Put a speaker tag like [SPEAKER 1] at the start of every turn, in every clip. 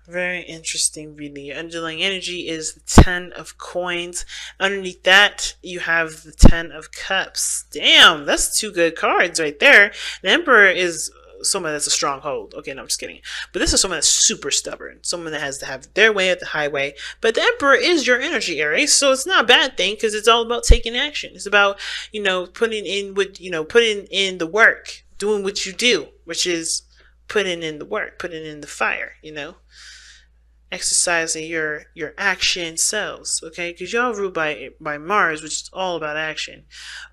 [SPEAKER 1] Very interesting reading. Your underlying energy is the Ten of Coins. Underneath that, you have the Ten of Cups. Damn, that's two good cards right there. The Emperor is someone that's a stronghold. Okay, no, I'm just kidding. But this is someone that's super stubborn. Someone that has to have their way at the highway. But the Emperor is your energy, Aries. So it's not a bad thing because it's all about taking action. It's about, putting in putting in the work, doing what you do, which is putting in the work, putting in the fire. Exercising your action cells, okay? Because y'all ruled by Mars, which is all about action,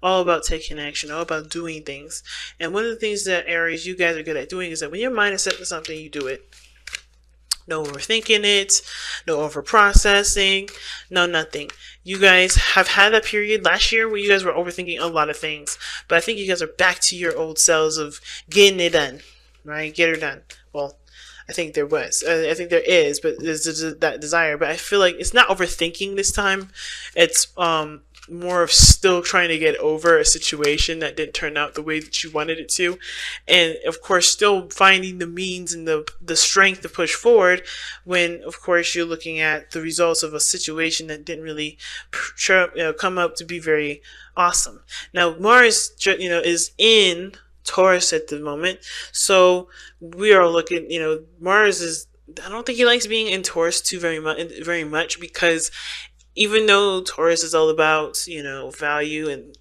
[SPEAKER 1] all about taking action, all about doing things. And one of the things that Aries, you guys are good at doing is that when your mind is set to something, you do it. No overthinking it, no over processing, no nothing. You guys have had that period last year where you guys were overthinking a lot of things, but I think you guys are back to your old selves of getting it done, right? Get her done. Well, I think there was. I think there is, but there's that desire. But I feel like it's not overthinking this time. It's more of still trying to get over a situation that didn't turn out the way that you wanted it to, and of course still finding the means and the strength to push forward when of course you're looking at the results of a situation that didn't really come up to be very awesome. Now Mars is in Taurus at the moment. So we are looking, Mars is, I don't think he likes being in Taurus too very much because even though Taurus is all about, value and,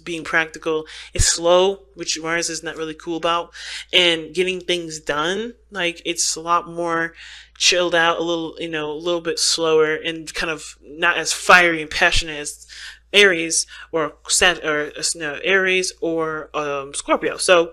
[SPEAKER 1] being practical, it's slow, which Mars is not really cool about, and getting things done. Like, it's a lot more chilled out, a little bit slower and kind of not as fiery and passionate as Aries or Aries or Scorpio. So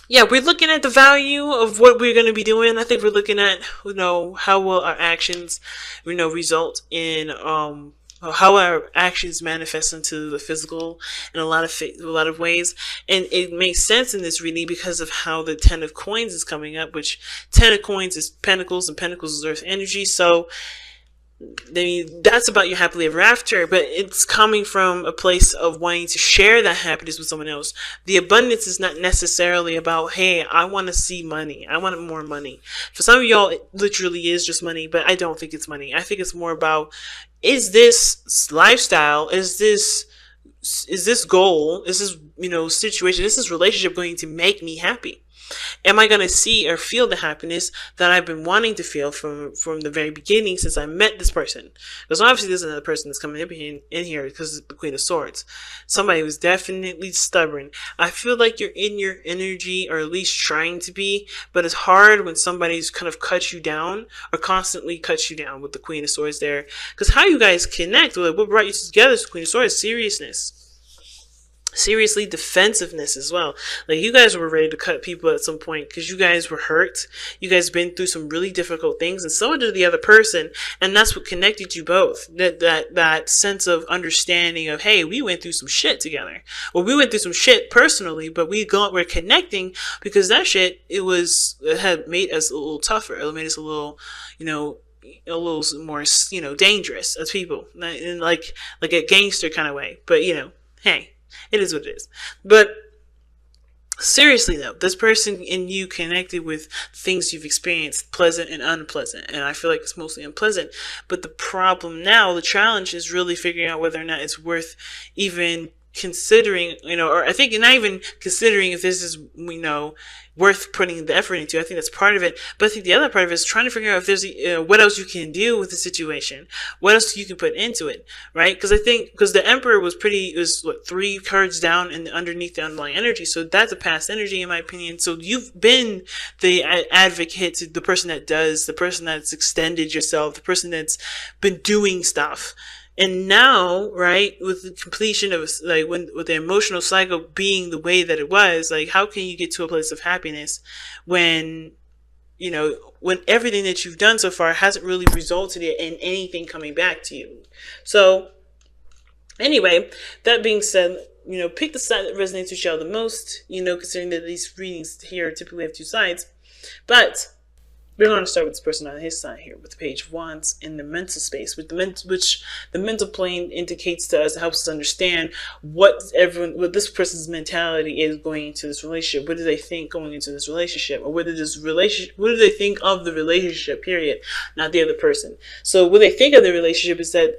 [SPEAKER 1] yeah, we're looking at the value of what we're going to be doing. I think we're looking at how will our actions result in how our actions manifest into the physical in a lot of ways. And it makes sense in this reading because of how the Ten of Coins is coming up, which Ten of Coins is Pentacles and Pentacles is Earth energy. So that's about your happily ever after, but it's coming from a place of wanting to share that happiness with someone else. The abundance is not necessarily about, hey, I want to see money. I want more money. For some of y'all, it literally is just money, but I don't think it's money. I think it's more about, is this lifestyle, is this goal, is this, situation, is this relationship going to make me happy? Am I going to see or feel the happiness that I've been wanting to feel from the very beginning since I met this person? Because obviously there's another person that's coming in here because it's the Queen of Swords. Somebody who's definitely stubborn. I feel like you're in your energy, or at least trying to be, but it's hard when somebody's kind of cuts you down or constantly cuts you down with the Queen of Swords there. Because how you guys connect, what brought you together is the Queen of Swords, seriousness. Seriously, defensiveness as well. Like, you guys were ready to cut people at some point because you guys were hurt. You guys been through some really difficult things, and so did the other person, and that's what connected you both. That sense of understanding of, hey, we went through some shit together. Well, we went through some shit personally, but we're connecting because that shit it had made us a little tougher. It made us a little, a little more, dangerous as people, in like a gangster kind of way. But hey. It is what it is. But seriously though, this person and you connected with things you've experienced, pleasant and unpleasant, and I feel like it's mostly unpleasant. But the problem now, the challenge is really figuring out whether or not it's worth even considering, or I think not even considering if this is, worth putting the effort into. I think that's part of it. But I think the other part of it is trying to figure out if there's what else you can do with the situation, what else you can put into it, right? Because the Emperor was 3 cards down and underneath the underlying energy, so that's a past energy in my opinion. So you've been the advocate, to the person that does, the person that's extended yourself, the person that's been doing stuff. And now, right, with the completion of, with the emotional cycle being the way that it was, how can you get to a place of happiness when, when everything that you've done so far hasn't really resulted in anything coming back to you? So, anyway, that being said, pick the side that resonates with you the most, considering that these readings here typically have 2 sides. But We're going to start with this person on his side here with the Page of Wands in the mental space, with which the mental plane indicates to us, helps us understand what this person's mentality is going into this relationship. What do they think going into this relationship, or what do they think of the relationship? Period, not the other person. So what they think of the relationship is that,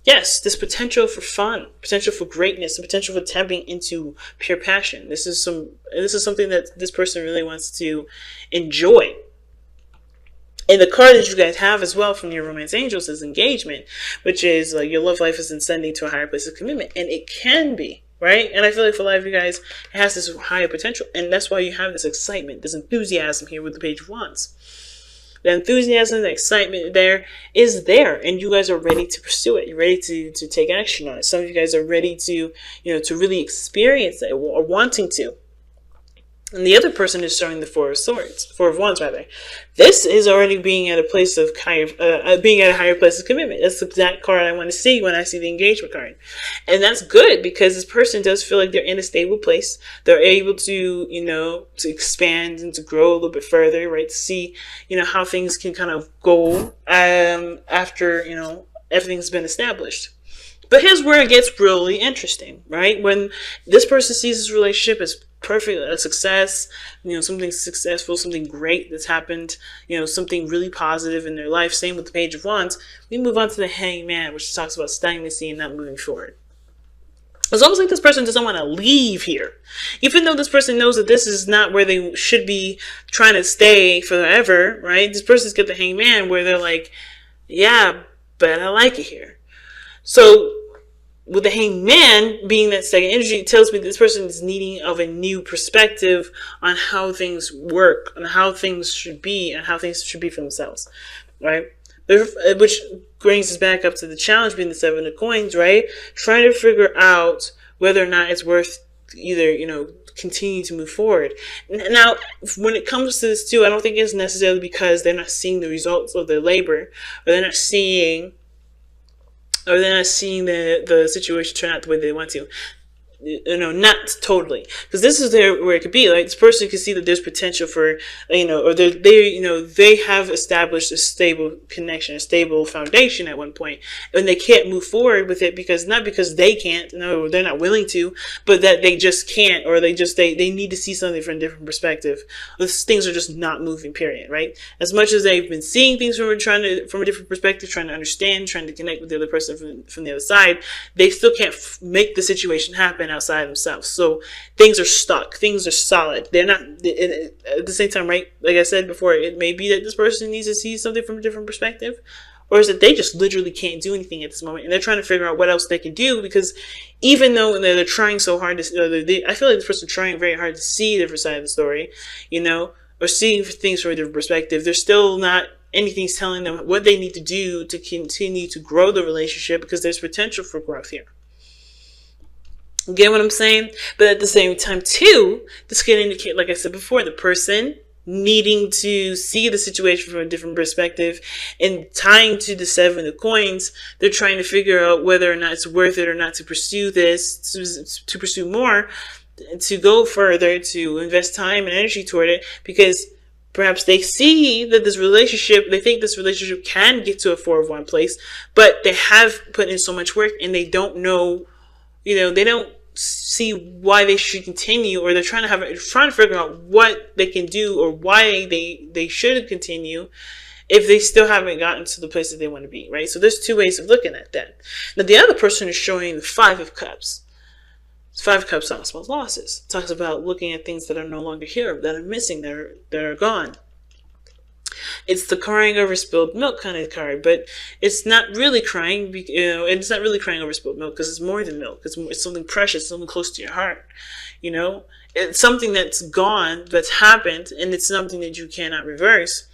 [SPEAKER 1] yes, this potential for fun, potential for greatness, the potential for tapping into pure passion. This is something that this person really wants to enjoy. And the card that you guys have as well from your romance angels is engagement, which is like your love life is ascending to a higher place of commitment. And it can be, right? And I feel like for a lot of you guys, it has this higher potential. And that's why you have this excitement, this enthusiasm here with the Page of Wands. The enthusiasm, the excitement there is there, and you guys are ready to pursue it. You're ready to take action on it. Some of you guys are ready to, to really experience it, or wanting to. And the other person is showing the Four of Wands rather. This is already being at a place of being at a higher place of commitment. That's the exact card I want to see when I see the engagement card. And that's good, because this person does feel like they're in a stable place. They're able to, to expand and to grow a little bit further, right? To see, how things can kind of go, after, everything's been established. But here's where it gets really interesting, right? When this person sees this relationship as perfect, a success, something successful, something great that's happened, something really positive in their life. Same with the Page of Wands. We move on to the Hangman, which talks about stagnancy and not moving forward. It's almost like this person doesn't want to leave here. Even though this person knows that this is not where they should be trying to stay forever, right? This person's got the Hangman where they're like, yeah, but I like it here. So with the Hangman being that second energy, it tells me this person is needing of a new perspective on how things work, on how things should be, and how things should be for themselves, right? Which brings us back up to the challenge being the Seven of Coins, right? Trying to figure out whether or not it's worth either, continue to move forward. Now, when it comes to this too, I don't think it's necessarily because they're not seeing the results of their labor, or they're not seeing the situation turn out the way they want to. Not totally, because this is where it could be like this person can see that there's potential for, or they have established a stable connection, a stable foundation at one point, and they can't move forward with it not because they can't, no, they're not willing to, but that they just can't, or they need to see something from a different perspective. Things are just not moving, period, right? As much as they've been seeing things from a different perspective, trying to understand, trying to connect with the other person from the other side, they still can't make the situation happen outside themselves. So things are stuck, things are solid, they're not at the same time, right? Like I said before, it may be that this person needs to see something from a different perspective, or is that they just literally can't do anything at this moment, and they're trying to figure out what else they can do, because even though they're trying so hard to, I feel like this person's trying very hard to see a different side of the story, or seeing things from a different perspective, there's still not anything's telling them what they need to do to continue to grow the relationship, because there's potential for growth here. Get what I'm saying? But at the same time, too, this can indicate, like I said before, the person needing to see the situation from a different perspective, and tying to the Seven of Coins, they're trying to figure out whether or not it's worth it or not to pursue this, to pursue more, to go further, to invest time and energy toward it, because perhaps they see that they think this relationship can get to a Four of Wands place, but they have put in so much work and they don't know, they don't see why they should continue, or they're trying to figure out what they can do, or why they should continue if they still haven't gotten to the place that they want to be, right? So there's two ways of looking at that. Now the other person is showing the Five of Cups. Five of Cups talks about losses. It talks about looking at things that are no longer here, that are missing, that are gone. It's the crying over spilled milk kind of card, but it's not really crying. It's not really crying over spilled milk, because it's more than milk. It's something precious, something close to your heart. It's something that's gone, that's happened, and it's something that you cannot reverse.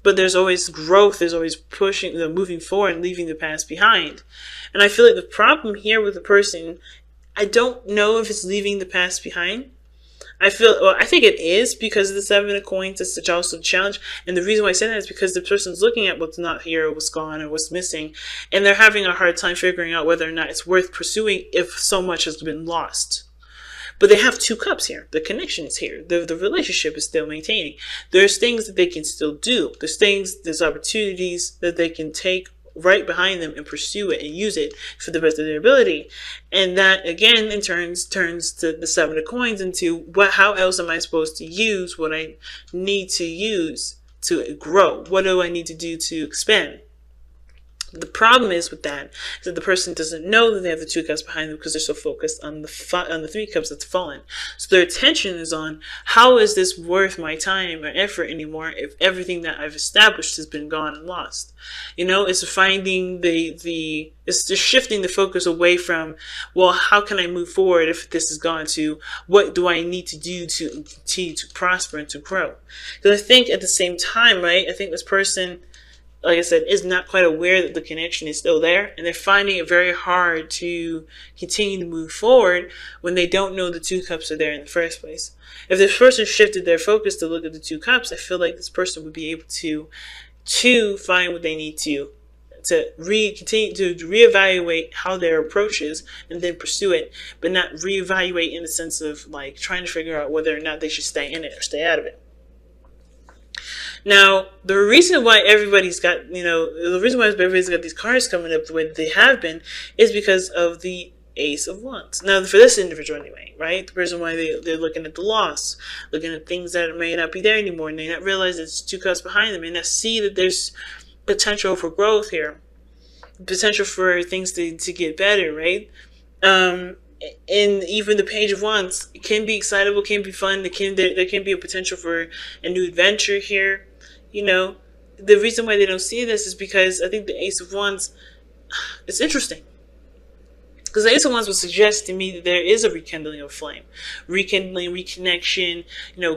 [SPEAKER 1] But there's always growth. There's always pushing, moving forward, and leaving the past behind. And I feel like the problem here with the person, I don't know if it's leaving the past behind. I think it is, because of the Seven of Coins. It's also a challenge. And the reason why I say that is because the person's looking at what's not here, or what's gone, or what's missing. And they're having a hard time figuring out whether or not it's worth pursuing if so much has been lost. But they have two cups here. The connection is here. The relationship is still maintaining. There's things that they can still do. There's opportunities that they can take right behind them and pursue it and use it for the best of their ability. And that again in turns to the seven of coins into how else am I supposed to use what I need to use to grow? What do I need to do to expand? The problem is with that is that the person doesn't know that they have the two cups behind them because they're so focused on the three cups that's fallen. So their attention is on how is this worth my time or effort anymore if everything that I've established has been gone and lost. It's finding it's just shifting the focus away from, well, how can I move forward if this is gone, to what do I need to do to continue to prosper and to grow? Because I think at the same time, right, I think this person, like I said, is not quite aware that the connection is still there, and they're finding it very hard to continue to move forward when they don't know the two cups are there in the first place. If this person shifted their focus to look at the two cups, I feel like this person would be able to find what they need to continue to reevaluate how their approach is and then pursue it, but not reevaluate in the sense of like trying to figure out whether or not they should stay in it or stay out of it. Now, the reason why everybody's got these cards coming up the way that they have been is because of the Ace of Wands. Now, for this individual anyway, right? The reason why they're looking at the loss, looking at things that may not be there anymore, and they not realize it's two cups behind them, and not see that there's potential for growth here, potential for things to get better, right? And even the Page of Wands can be excitable, can be fun. There can be a potential for a new adventure here. The reason why they don't see this is because I think the Ace of Wands, it's interesting. Because the Ace of Wands would suggest to me that there is a rekindling of flame. Rekindling, reconnection,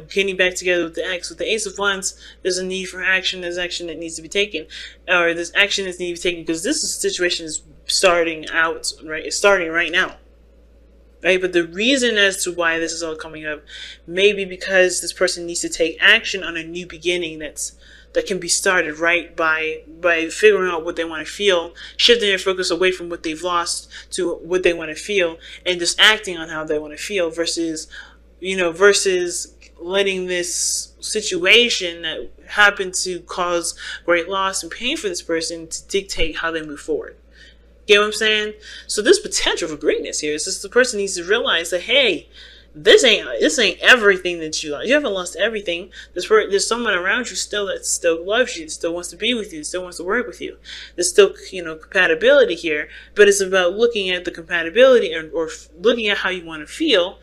[SPEAKER 1] getting back together with the ex. With the Ace of Wands, there's a need for action. There's action that needs to be taken. Or there's action that needs to be taken because this situation is starting out, right? It's starting right now. Right, but the reason as to why this is all coming up may be because this person needs to take action on a new beginning that can be started right by figuring out what they want to feel, shifting their focus away from what they've lost to what they want to feel, and just acting on how they want to feel versus letting this situation that happened to cause great loss and pain for this person to dictate how they move forward. Get what I'm saying? So there's potential for greatness here. It's just the person needs to realize that, hey, this ain't everything that you lost. You haven't lost everything. There's someone around you that still loves you, that still wants to be with you, that still wants to work with you. There's still compatibility here, but it's about looking at the compatibility or looking at how you want to feel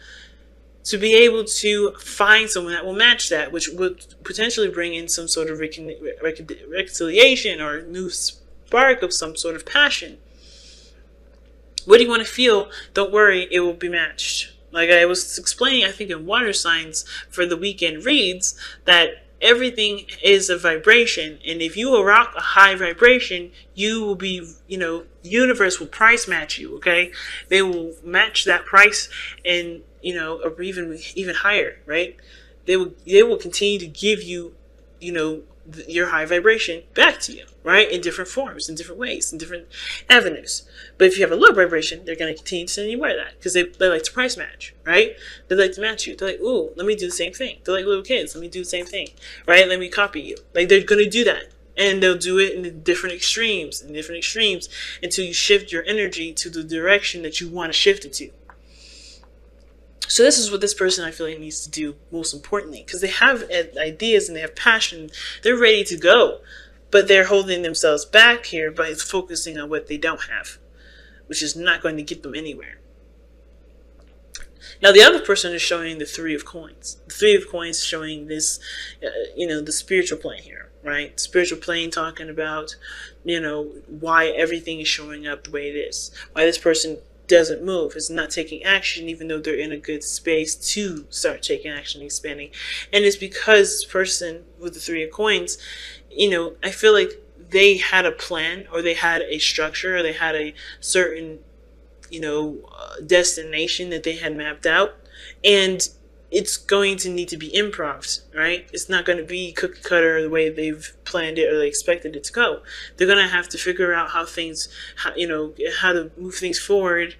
[SPEAKER 1] to be able to find someone that will match that, which would potentially bring in some sort of reconciliation or a new spark of some sort of passion. What do you want to feel? Don't worry, it will be matched. Like I was explaining, I think in water signs for the weekend reads, that everything is a vibration. And if you rock a high vibration, you will be, universe will price match you, okay? They will match that price and, or even higher, right? They will continue to give you, your high vibration back to you, right? In different forms, in different ways, in different avenues. But if you have a low vibration, they're going to continue to send you that because they like to price match, right? They like to match you. They're like, ooh, let me do the same thing. They're like little kids. Let me do the same thing, right? Let me copy you. Like they're going to do that. And they'll do it in different extremes, until you shift your energy to the direction that you want to shift it to. So this is what this person I feel like needs to do most importantly, because they have ideas and they have passion. They're ready to go, but they're holding themselves back here by focusing on what they don't have, which is not going to get them anywhere. Now the other person is showing the Three of Coins. The Three of Coins showing this, the spiritual plane here, right? Spiritual plane talking about, why everything is showing up the way it is. Why this person doesn't move, is not taking action even though they're in a good space to start taking action and expanding. And it's because this person with the Three of Coins, I feel like they had a plan, or they had a structure, or they had a certain destination that they had mapped out, and it's going to need to be improv, right? It's not going to be cookie cutter the way they've planned it or they expected it to go. They're going to have to figure out how to move things forward,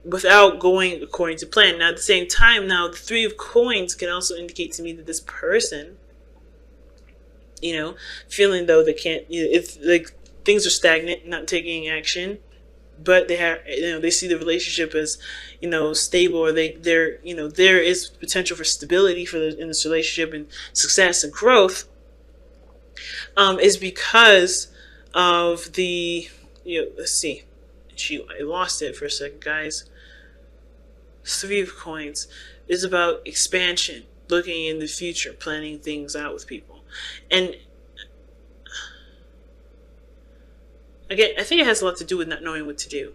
[SPEAKER 1] without going according to plan. Now, at the same time, now the Three of Coins can also indicate to me that this person, feeling though they can't, if like things are stagnant, not taking action, but they have, they see the relationship as, stable, or there is potential for stability in this relationship and success and growth, is because of the, let's see, I lost it for a second, guys. Three of Coins is about expansion, looking in the future, planning things out with people. And again, I think it has a lot to do with not knowing what to do,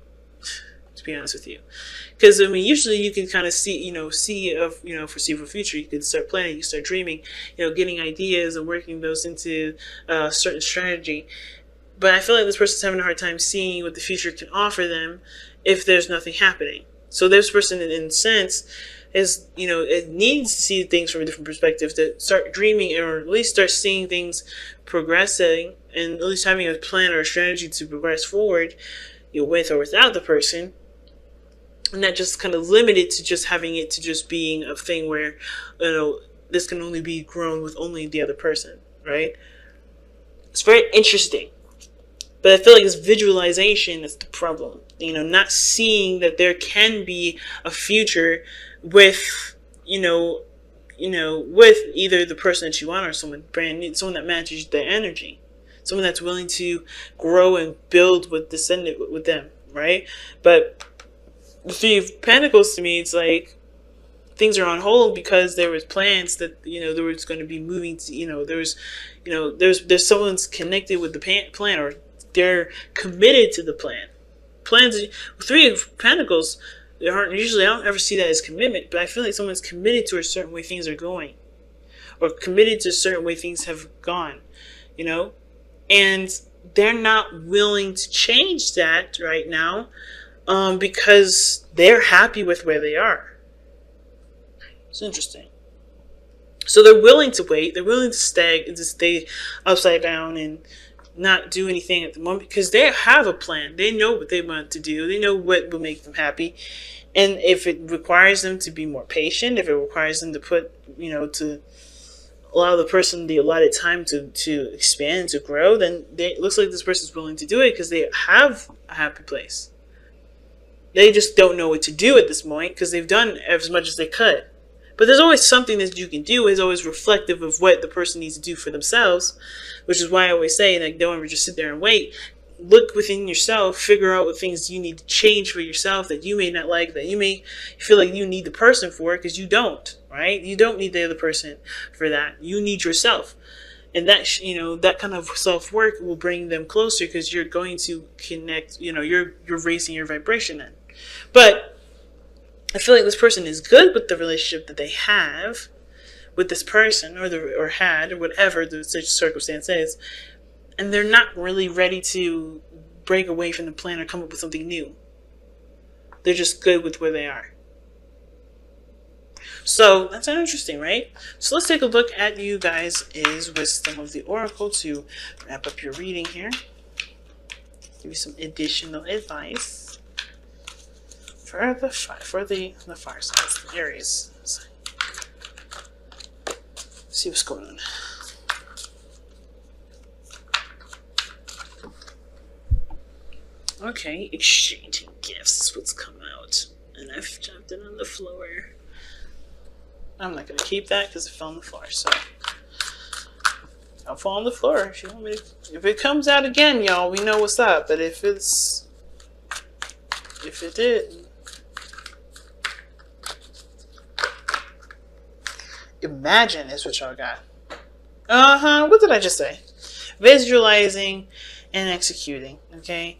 [SPEAKER 1] to be honest with you. Because, usually you can kind of see foreseeable future. You can start planning, you start dreaming, getting ideas and working those into a certain strategy. But I feel like this person's having a hard time seeing what the future can offer them if there's nothing happening. So this person, in a sense, is, it needs to see things from a different perspective, to start dreaming, or at least start seeing things progressing, and at least having a plan or a strategy to progress forward, with or without the person. And not just kind of limited to just having it to just being a thing where, this can only be grown with only the other person, right? It's very interesting. But I feel like this visualization is the problem. Not seeing that there can be a future with, with either the person that you want or someone brand new, someone that matches their energy, someone that's willing to grow and build with them, right? But the Three of Pentacles, to me, it's like things are on hold because there was plans that, there was going to be moving to, there's someone's connected with the plan, or they're committed to the plan. Plans, Three of Pentacles, I don't ever see that as commitment, but I feel like someone's committed to a certain way things are going, or committed to a certain way things have gone, and they're not willing to change that right now, because they're happy with where they are. It's interesting. So they're willing to wait. They're willing to stay upside down and not do anything at the moment, because they have a plan. They know what they want to do. They know what will make them happy. And if it requires them to be more patient, if it requires them to to allow the person the allotted time to expand, to grow, then it looks like this person's willing to do it because they have a happy place. They just don't know what to do at this point because they've done as much as they could. But there's always something that you can do. It's always reflective of what the person needs to do for themselves, which is why I always say, don't ever just sit there and wait. Look within yourself, figure out what things you need to change for yourself that you may not like, that you may feel like you need the person for, because you don't, right? You don't need the other person for that. You need yourself. And that, that kind of self-work will bring them closer, because you're going to connect, you're raising your vibration in. But I feel like this person is good with the relationship that they have with this person, or had, or whatever the circumstance is, and they're not really ready to break away from the plan or come up with something new. They're just good with where they are. So that's interesting, right? So let's take a look at you guys' wisdom of the Oracle to wrap up your reading here. Give you some additional advice for the fire signs, the Aries. Let's see what's going on. Okay, exchanging gifts is what's come out. And I've dropped it on the floor. I'm not going to keep that because it fell on the floor, so I'll fall on the floor if you want me to. If it comes out again, y'all, we know what's up. But if it did, imagine is what y'all got. What did I just say? Visualizing and executing. Okay,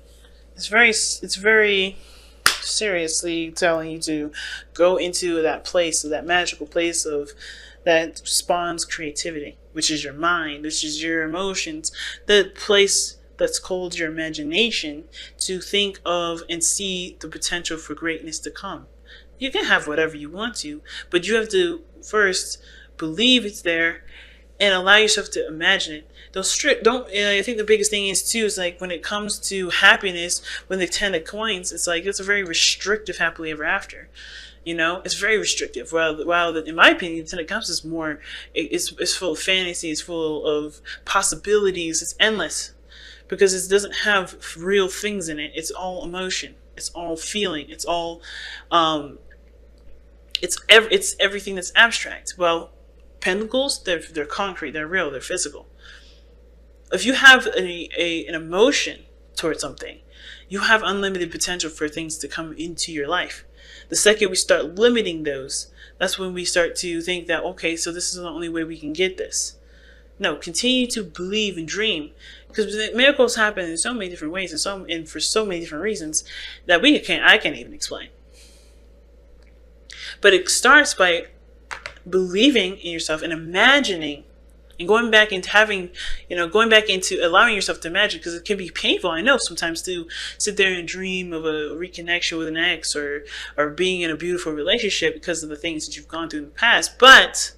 [SPEAKER 1] it's very seriously telling you to go into that place, of that magical place of that spawns creativity, which is your mind, which is your emotions, the place that's called your imagination, to think of and see the potential for greatness to come. You can have whatever you want to, but you have to first believe it's there and allow yourself to imagine it. Don't. I think the biggest thing is too is like when it comes to happiness, when the 10 of coins, it's like it's a very restrictive happily ever after. It's very restrictive. While in my opinion, the 10 of cups is more. It's full of fantasy. It's full of possibilities. It's endless because it doesn't have real things in it. It's all emotion. It's all feeling. It's all. It's everything that's abstract. Well, pentacles, they're concrete. They're real. They're physical. If you have an emotion towards something, you have unlimited potential for things to come into your life. The second we start limiting those, that's when we start to think that, okay, so this is the only way we can get this. No, continue to believe and dream, because miracles happen in so many different ways and for so many different reasons that I can't even explain. But it starts by believing in yourself and imagining and going back into allowing yourself to imagine, because it can be painful. I know sometimes to sit there and dream of a reconnection with an ex or being in a beautiful relationship because of the things that you've gone through in the past. But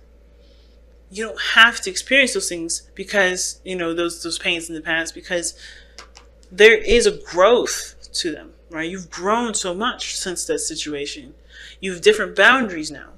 [SPEAKER 1] you don't have to experience those things because, those pains in the past, because there is a growth to them, right? You've grown so much since that situation. You have different boundaries now.